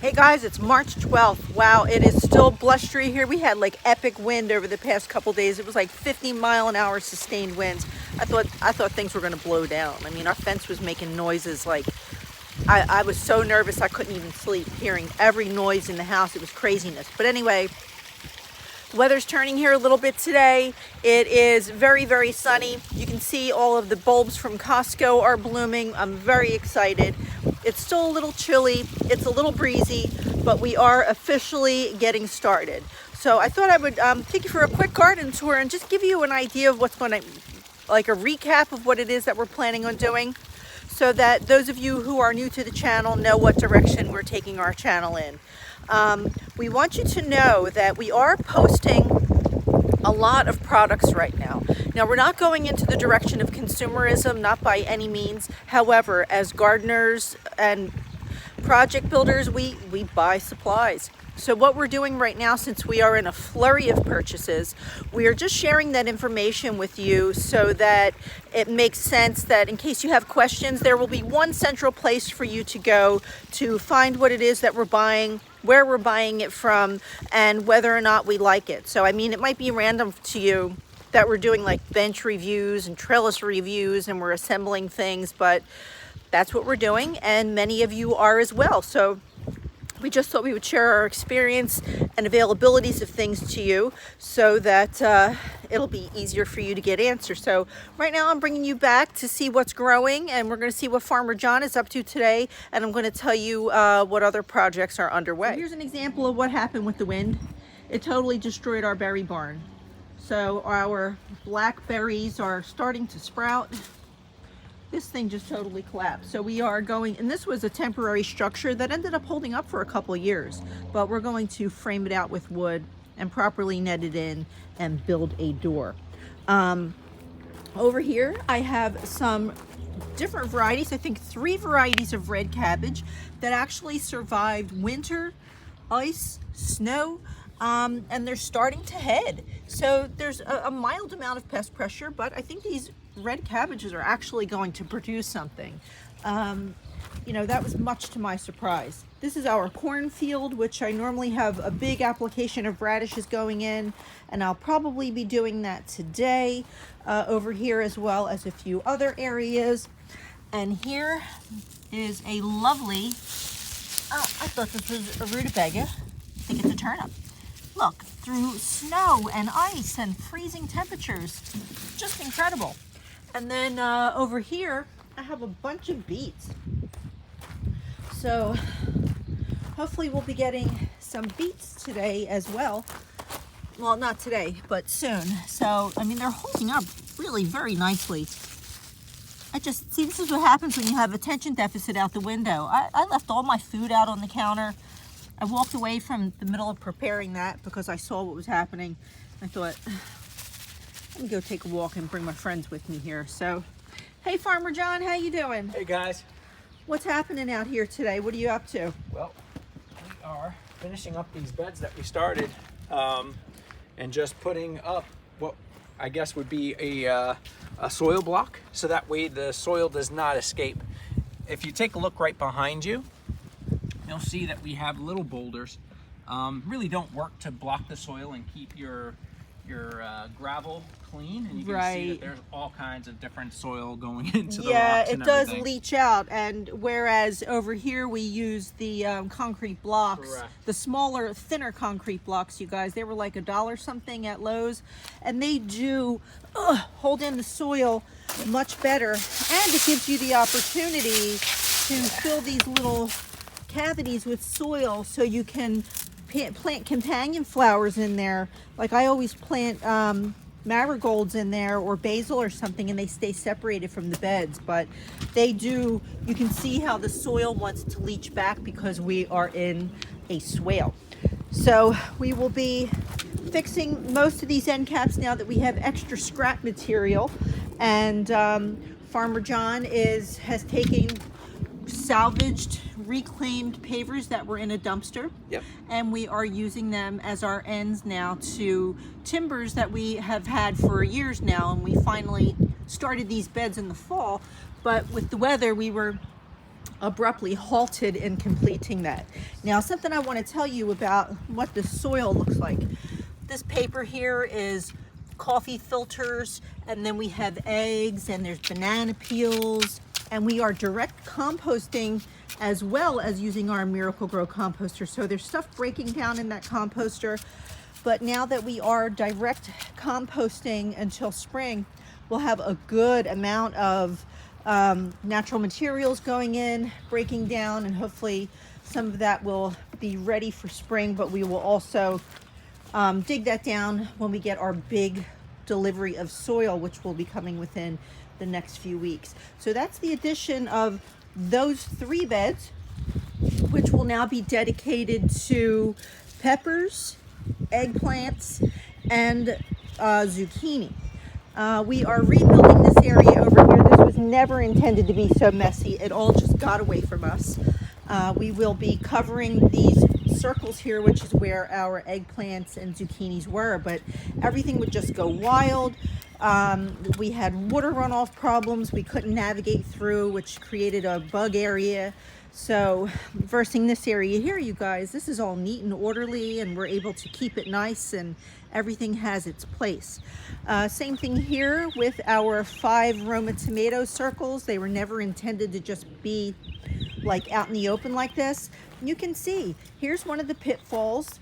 Hey guys, it's March 12th. Wow, it is still blustery here. We had like epic wind over the past couple days. It was like 50-mile-an-hour sustained winds. I thought things were going to blow down. I mean, our fence was making noises like I was so nervous I couldn't even sleep, hearing every noise in the house. It was craziness. But anyway, the weather's turning here a little bit today. It is very, very sunny. You can see all of the bulbs from Costco are blooming. I'm very excited. It's still a little chilly, it's a little breezy, but we are officially getting started. So I thought I would take you for a quick garden tour and just give you an idea of what's going to, like a recap of what it is that we're planning on doing, so that those of you who are new to the channel know what direction we're taking our channel in. We want you to know that we are posting a lot of products right now. Now, we're not going into the direction of consumerism, not by any means. However, as gardeners and project builders, we buy supplies. So what we're doing right now, since we are in a flurry of purchases, we are just sharing that information with you so that it makes sense that in case you have questions, there will be one central place for you to go to find what it is that we're buying, where we're buying it from, and whether or not we like it. So, I mean, it might be random to you that we're doing like bench reviews and trellis reviews and we're assembling things, but that's what we're doing, and many of you are as well. So we just thought we would share our experience and availabilities of things to you so that it'll be easier for you to get answers. So right now I'm bringing you back to see what's growing, and we're going to see what Farmer John is up to today, and I'm going to tell you what other projects are underway. So here's an example of what happened with the wind. It totally destroyed our berry barn. So our blackberries are starting to sprout. This thing just totally collapsed. So we are going, and this was a temporary structure that ended up holding up for a couple of years, but we're going to frame it out with wood and properly net it in and build a door. Over here, I have some different varieties. I think 3 varieties of red cabbage that actually survived winter, ice, snow, and they're starting to head. So there's a mild amount of pest pressure, but I think these red cabbages are actually going to produce something. You know, that was much to my surprise. This is our cornfield, which I normally have a big application of radishes going in, and I'll probably be doing that today over here, as well as a few other areas. And here is a lovely, I thought this was a rutabaga. I think it's a turnip. Look, through snow and ice and freezing temperatures, just incredible. And then over here, I have a bunch of beets. So hopefully we'll be getting some beets today as well. Well, not today, but soon. So, I mean, they're holding up really very nicely. See, this is what happens when you have attention deficit out the window. I left all my food out on the counter. I walked away from the middle of preparing that because I saw what was happening. I thought, let me go take a walk and bring my friends with me here. So, hey, Farmer John, how you doing? Hey guys. What's happening out here today? What are you up to? Well, we are finishing up these beds that we started, and just putting up what I guess would be a soil block, so that way the soil does not escape. If you take a look right behind you, you'll see that we have little boulders. Really don't work to block the soil and keep your gravel clean, and you can see that there's all kinds of different soil going into the rocks. Yeah, it does everything. leach out, and whereas over here we use the concrete blocks. Correct. The smaller, thinner concrete blocks, you guys, they were like $1 something at Lowe's, and they do hold in the soil much better, and it gives you the opportunity to fill these little cavities with soil so you can plant companion flowers in there. Like I always plant marigolds in there, or basil or something, and they stay separated from the beds. But they do, you can see how the soil wants to leach back because we are in a swale. So we will be fixing most of these end caps now that we have extra scrap material. And Farmer John has taken salvaged, reclaimed pavers that were in a dumpster. Yep. And we are using them as our ends now to timbers that we have had for years now, and we finally started these beds in the fall, but with the weather we were abruptly halted in completing that. Now, something I want to tell you about what the soil looks like. This paper here is coffee filters, and then we have eggs, and there's banana peels, and we are direct composting as well as using our Miracle Grow composter. So there's stuff breaking down in that composter, but now that we are direct composting until spring, we'll have a good amount of natural materials going in, breaking down, and hopefully some of that will be ready for spring, but we will also dig that down when we get our big delivery of soil, which will be coming within the next few weeks. So that's the addition of those 3 beds, which will now be dedicated to peppers, eggplants, and zucchini. We are rebuilding this area over here. This was never intended to be so messy. It all just got away from us. We will be covering these circles here, which is where our eggplants and zucchinis were, but everything would just go wild. We had water runoff problems we couldn't navigate through, which created a bug area. So versing this area here, you guys, this is all neat and orderly, and we're able to keep it nice, and everything has its place. Same thing here with our 5 Roma tomato circles. They were never intended to just be like out in the open like this. You can see here's one of the pitfalls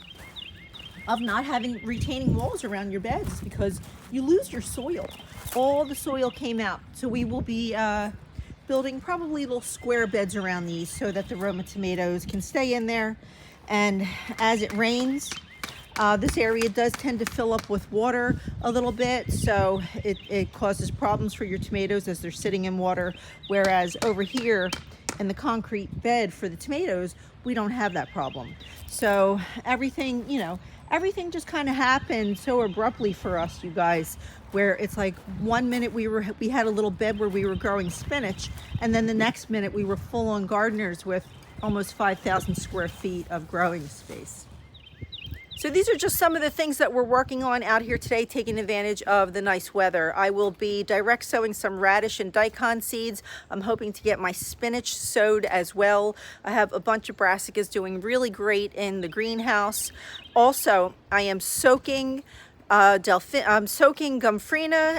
of not having retaining walls around your beds, because you lose your soil. All the soil came out. So we will be building probably little square beds around these so that the Roma tomatoes can stay in there. And as it rains, this area does tend to fill up with water a little bit, so it causes problems for your tomatoes as they're sitting in water, whereas over here in the concrete bed for the tomatoes, we don't have that problem. So everything, everything just kind of happened so abruptly for us, you guys, where it's like one minute we had a little bed where we were growing spinach, and then the next minute we were full-on gardeners with almost 5,000 square feet of growing space. So these are just some of the things that we're working on out here today, taking advantage of the nice weather. I will be direct sowing some radish and daikon seeds. I'm hoping to get my spinach sowed as well. I have a bunch of brassicas doing really great in the greenhouse. Also, I am soaking gumfrina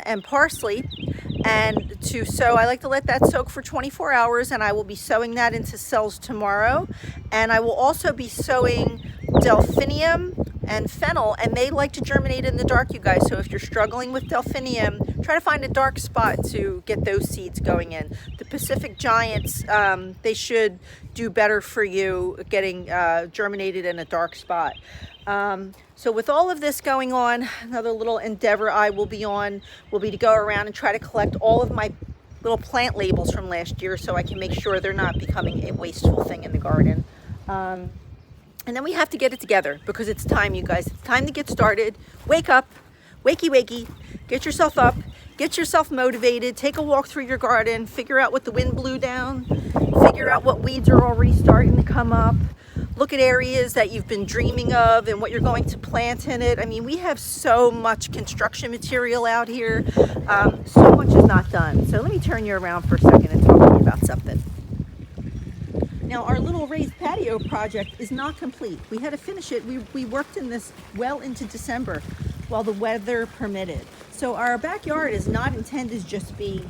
and parsley, and to sow, I like to let that soak for 24 hours, and I will be sowing that into cells tomorrow. And I will also be sowing delphinium and fennel, and they like to germinate in the dark, you guys. So if you're struggling with delphinium, try to find a dark spot to get those seeds going in. The Pacific Giants, they should do better for you getting germinated in a dark spot. So with all of this going on, another little endeavor I will be on will be to go around and try to collect all of my little plant labels from last year so I can make sure they're not becoming a wasteful thing in the garden. And then we have to get it together, because it's time, you guys. It's time to get started. Wake up, wakey wakey, get yourself up, get yourself motivated, take a walk through your garden, figure out what the wind blew down, figure out what weeds are already starting to come up, look at areas that you've been dreaming of and what you're going to plant in it. I mean, we have so much construction material out here. So much is not done. So let me turn you around for a second and talk to you about something. Now, our little raised patio project is not complete. We had to finish it. We worked in this well into December while the weather permitted. So our backyard is not intended to just be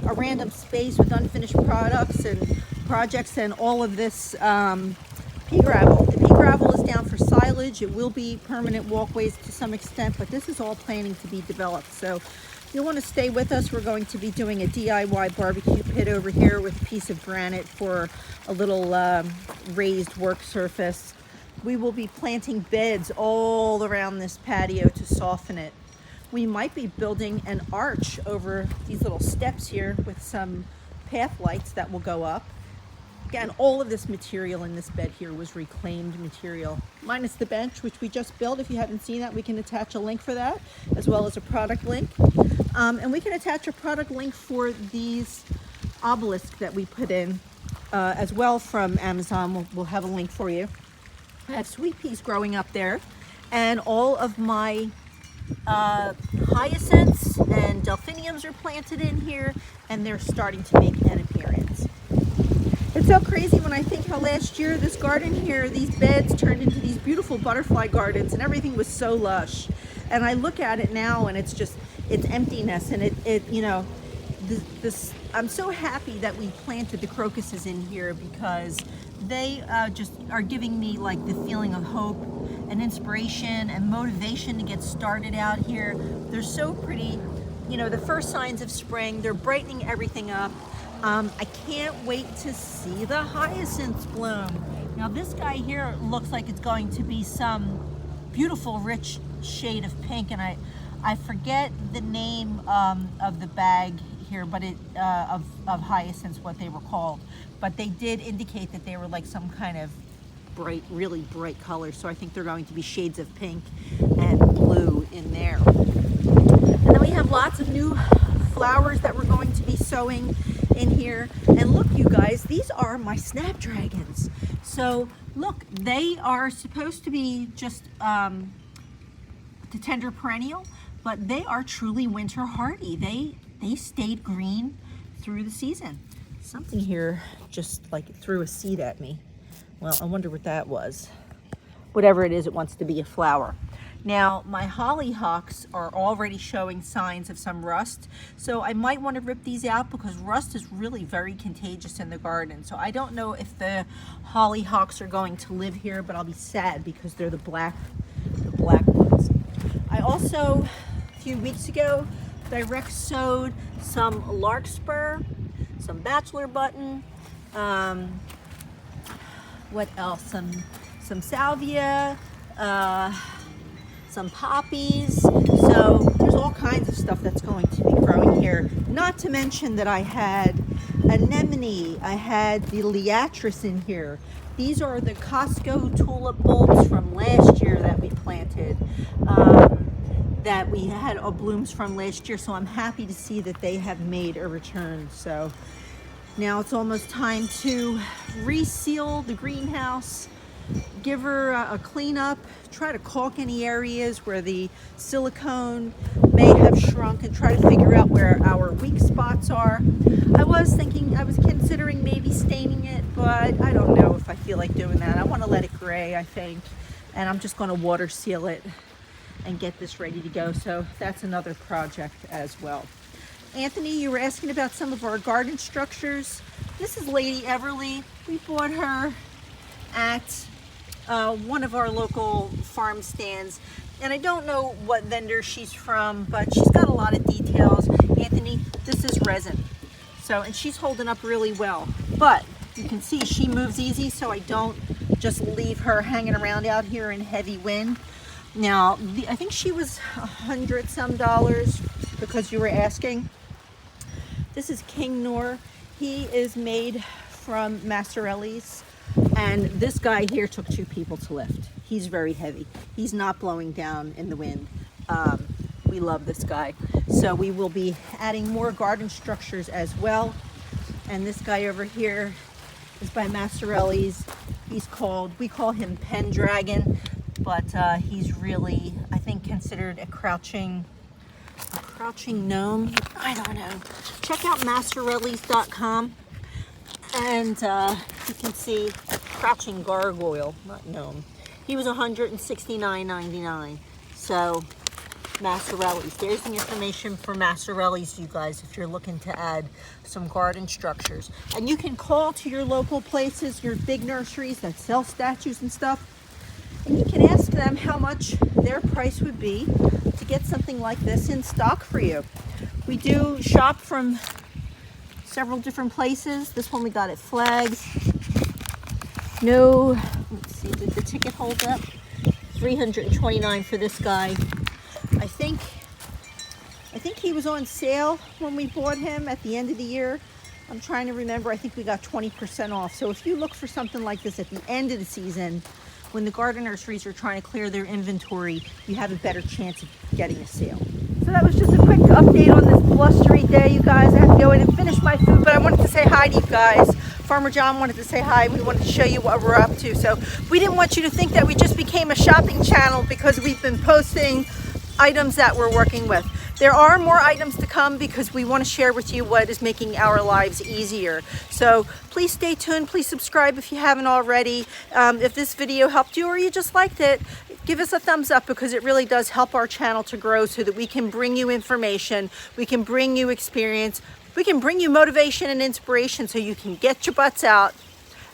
a random space with unfinished products and projects and all of this pea gravel. The pea gravel is down for silage. It will be permanent walkways to some extent, but this is all planning to be developed. So you'll want to stay with us. We're going to be doing a DIY barbecue pit over here with a piece of granite for a little raised work surface. We will be planting beds all around this patio to soften it. We might be building an arch over these little steps here with some path lights that will go up. Again, all of this material in this bed here was reclaimed material, minus the bench, which we just built. If you haven't seen that, we can attach a link for that, as well as a product link. And we can attach a product link for these obelisks that we put in as well from Amazon. We'll have a link for you. I have sweet peas growing up there, and all of my hyacinths and delphiniums are planted in here, and they're starting to make an appearance. It's It's so crazy when I think how last year this garden here, these beds turned into these beautiful butterfly gardens and everything was so lush. And I look at it now and it's just, it's emptiness, and it you know, this I'm so happy that we planted the crocuses in here, because they just are giving me like the feeling of hope and inspiration and motivation to get started out here. They're so pretty, you know, the first signs of spring. They're brightening everything up. I can't wait to see the hyacinths bloom. Now this guy here looks like it's going to be some beautiful rich shade of pink, and I forget the name of the bag here, but of hyacinths, what they were called, but they did indicate that they were like some kind of bright, really bright color. So I think they're going to be shades of pink and blue in there. And then we have lots of new flowers that we're going to be sowing in here. And look, you guys, these are my snapdragons. So look, they are supposed to be just the tender perennial, but they are truly winter hardy. They stayed green through the season. Something here just like threw a seed at me. Well, I wonder what that was. Whatever it is, it wants to be a flower. Now, my hollyhocks are already showing signs of some rust, so I might want to rip these out because rust is really very contagious in the garden. So I don't know if the hollyhocks are going to live here, but I'll be sad because they're the black ones. I also, a few weeks ago, direct sowed some larkspur, some bachelor button, what else? Some salvia, some poppies. So there's all kinds of stuff that's going to be growing here. Not to mention that I had anemone, I had the liatris in here. These are the Costco tulip bulbs from last year that we planted, that we had blooms from last year. So I'm happy to see that they have made a return. So now it's almost time to reseal the greenhouse, give her a cleanup, try to caulk any areas where the silicone may have shrunk, and try to figure out where our weak spots are. I was considering maybe staining it, but I don't know if I feel like doing that. I want to let it gray, I think, and I'm just going to water seal it and get this ready to go. So that's another project as well. Anthony, you were asking about some of our garden structures. This is Lady Everly. We bought her at one of our local farm stands, and I don't know what vendor she's from, but she's got a lot of details. Anthony, this is resin. So, and she's holding up really well, but you can see she moves easy, so I don't just leave her hanging around out here in heavy wind. Now, I think she was $100 some because you were asking. This is King Noor. He is made from Massarellis, and this guy here took 2 people to lift. He's very heavy. He's not blowing down in the wind. We love this guy. So we will be adding more garden structures as well. And this guy over here is by Massarellis. We call him Pendragon, but he's really, I think, considered a crouching gnome. I don't know. Check out massarellis.com, and you can see crouching gargoyle, not gnome. He was $169.99. So Massarellis. There's the information for Massarellis, you guys, if you're looking to add some garden structures. And you can call to your local places, your big nurseries that sell statues and stuff, and you can ask them how much their price would be to get something like this in stock for you. We do shop from several different places. This one we got at Flags. No, let's see, did the ticket hold up? $329 for this guy. I think he was on sale when we bought him at the end of the year. I'm trying to remember. I think we got 20% off. So if you look for something like this at the end of the season, when the garden nurseries are trying to clear their inventory, you have a better chance of getting a sale. So that was just a quick update on this blustery day, you guys. I have to go in and finish my food, but I wanted to say hi to you guys. Farmer John wanted to say hi. We wanted to show you what we're up to. So we didn't want you to think that we just became a shopping channel because we've been posting items that we're working with. There are more items to come because we want to share with you what is making our lives easier. So please stay tuned. Please subscribe if you haven't already. If this video helped you or you just liked it, give us a thumbs up because it really does help our channel to grow so that we can bring you information, we can bring you experience, we can bring you motivation and inspiration so you can get your butts out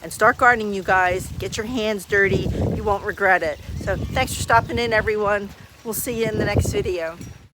and start gardening, you guys. Get your hands dirty. You won't regret it. So thanks for stopping in, everyone. We'll see you in the next video.